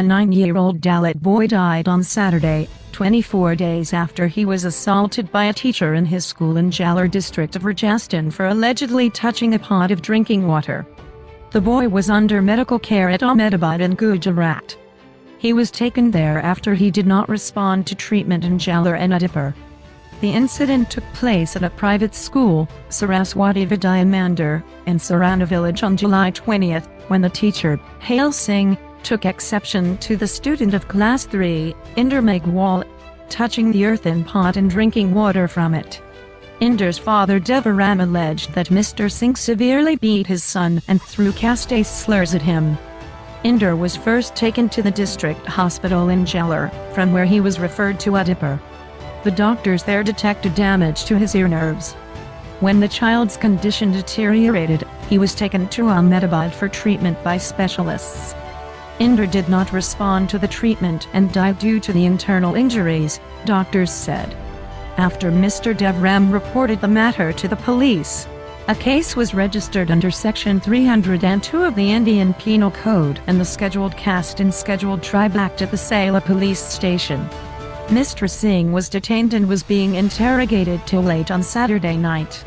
A 9-year-old Dalit boy died on Saturday, 24 days after he was assaulted by a teacher in his school in Jalore district of Rajasthan for allegedly touching a pot of drinking water. The boy was under medical care at Ahmedabad in Gujarat. He was taken there after he did not respond to treatment in Jalore and Udaipur. The incident took place at a private school, Saraswati Vidya Mandir, in Surana village on July 20, when the teacher, Chhail Singh, took exception to the student of class 3, Inder Meghwal, touching the earthen pot and drinking water from it. Inder's father Deva Ram alleged that Mr. Singh severely beat his son and threw casteist slurs at him. Inder was first taken to the district hospital in Jalore, from where he was referred to Udaipur. The doctors there detected damage to his ear nerves. When the child's condition deteriorated, he was taken to Ahmedabad for treatment by specialists. Inder did not respond to the treatment and died due to the internal injuries, doctors said. After Mr. Deva Ram reported the matter to the police, a case was registered under Section 302 of the Indian Penal Code and the Scheduled Caste and Scheduled Tribe Act at the Salem police station. Mr. Singh was detained and was being interrogated till late on Saturday night.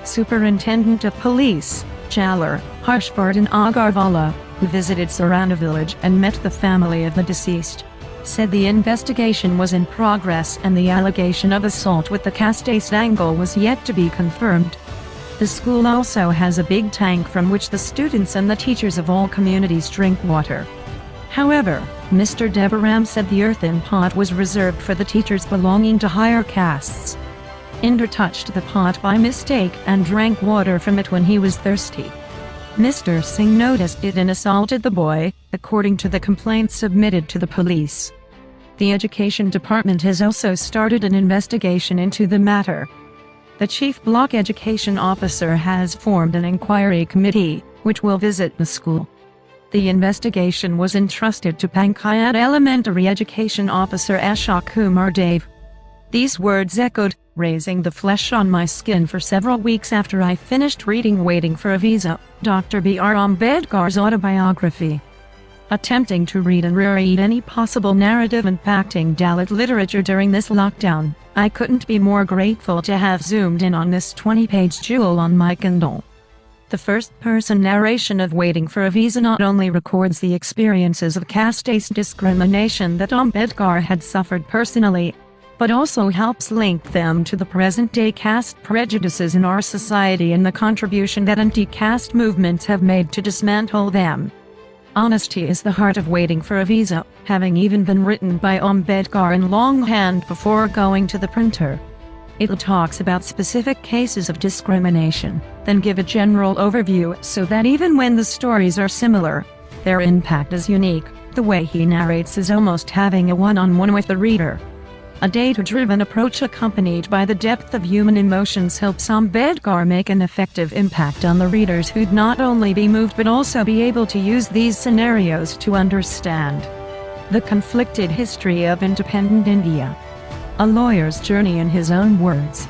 Superintendent of Police, Jalore, Harshvardhan Agarwala, who visited Surana village and met the family of the deceased, said the investigation was in progress and the allegation of assault with the casteist angle was yet to be confirmed. The school also has a big tank from which the students and the teachers of all communities drink water. However, Mr. Deva Ram said the earthen pot was reserved for the teachers belonging to higher castes. Inder touched the pot by mistake and drank water from it when he was thirsty. Mr. Singh noticed it and assaulted the boy, according to the complaint submitted to the police. The Education Department has also started an investigation into the matter. The Chief Block Education Officer has formed an inquiry committee, which will visit the school. The investigation was entrusted to Panchayat Elementary Education Officer Ashok Kumar Dev. These words echoed, raising the flesh on my skin for several weeks after I finished reading Waiting for a Visa, Dr. B.R. Ambedkar's autobiography. Attempting to read and reread any possible narrative impacting Dalit literature during this lockdown, I couldn't be more grateful to have zoomed in on this 20-page jewel on my Kindle. The first-person narration of Waiting for a Visa not only records the experiences of caste-based discrimination that Ambedkar had suffered personally, but also helps link them to the present-day caste prejudices in our society and the contribution that anti-caste movements have made to dismantle them. Honesty is the heart of Waiting for a Visa, having even been written by Ambedkar in longhand before going to the printer. It talks about specific cases of discrimination, then give a general overview so that even when the stories are similar, their impact is unique. The way he narrates is almost having a one-on-one with the reader. A data-driven approach accompanied by the depth of human emotions helps Ambedkar make an effective impact on the readers who'd not only be moved but also be able to use these scenarios to understand the conflicted history of independent India. A lawyer's journey in his own words.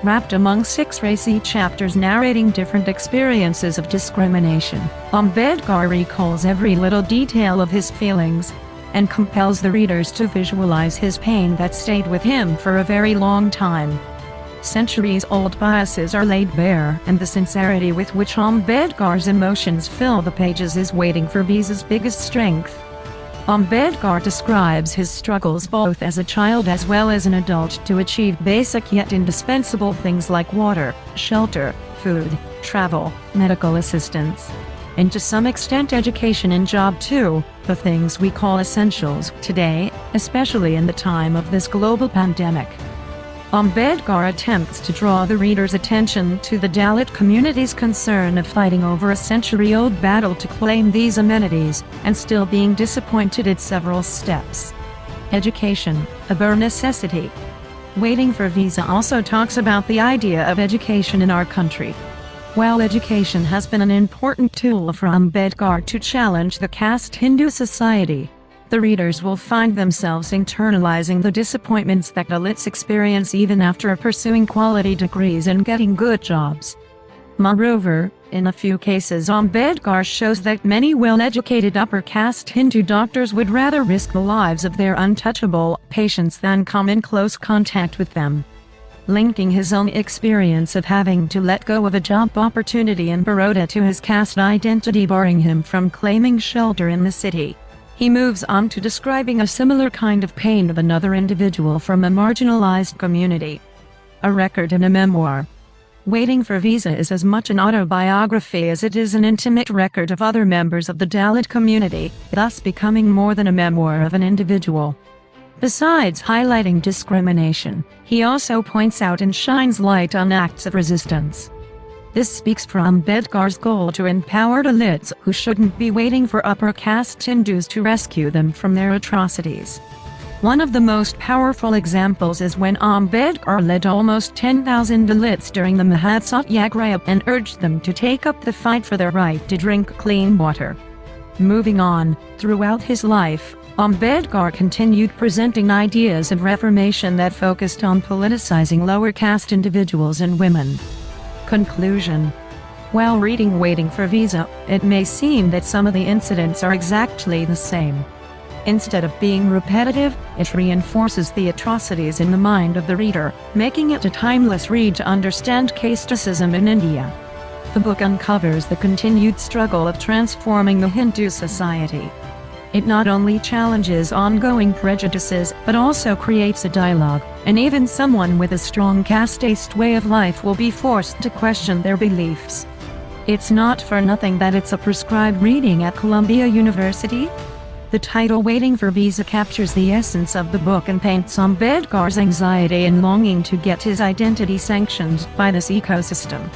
Wrapped among 6 racy chapters narrating different experiences of discrimination, Ambedkar recalls every little detail of his feelings, and compels the readers to visualize his pain that stayed with him for a very long time. Centuries-old biases are laid bare, and the sincerity with which Ambedkar's emotions fill the pages is Waiting for Visa's biggest strength. Ambedkar describes his struggles both as a child as well as an adult to achieve basic yet indispensable things like water, shelter, food, travel, medical assistance, and to some extent education and job too, the things we call essentials today, especially in the time of this global pandemic. Ambedkar attempts to draw the reader's attention to the Dalit community's concern of fighting over a century-old battle to claim these amenities, and still being disappointed at several steps. Education, a bare necessity. Waiting for Visa also talks about the idea of education in our country. While education has been an important tool for Ambedkar to challenge the caste Hindu society, the readers will find themselves internalizing the disappointments that Dalits experience even after pursuing quality degrees and getting good jobs. Moreover, In a few cases, Ambedkar shows that many well-educated upper-caste Hindu doctors would rather risk the lives of their untouchable patients than come in close contact with them. Linking his own experience of having to let go of a job opportunity in Baroda to his caste identity barring him from claiming shelter in the city, he moves on to describing a similar kind of pain of another individual from a marginalized community. A record and a memoir. Waiting for Visa is as much an autobiography as it is an intimate record of other members of the Dalit community, thus becoming more than a memoir of an individual. Besides highlighting discrimination, he also points out and shines light on acts of resistance. This speaks for Ambedkar's goal to empower Dalits who shouldn't be waiting for upper caste Hindus to rescue them from their atrocities. One of the most powerful examples is when Ambedkar led almost 10,000 Dalits during the Mahatsatyagraha and urged them to take up the fight for their right to drink clean water. Moving on, throughout his life, Ambedkar continued presenting ideas of reformation that focused on politicizing lower caste individuals and women. Conclusion. While reading Waiting for Visa, it may seem that some of the incidents are exactly the same. Instead of being repetitive, it reinforces the atrocities in the mind of the reader, making it a timeless read to understand casteism in India. The book uncovers the continued struggle of transforming the Hindu society. It not only challenges ongoing prejudices, but also creates a dialogue, and even someone with a strong casteist way of life will be forced to question their beliefs. It's not for nothing that it's a prescribed reading at Columbia University. The title Waiting for Visa captures the essence of the book and paints Ambedkar's anxiety and longing to get his identity sanctioned by this ecosystem.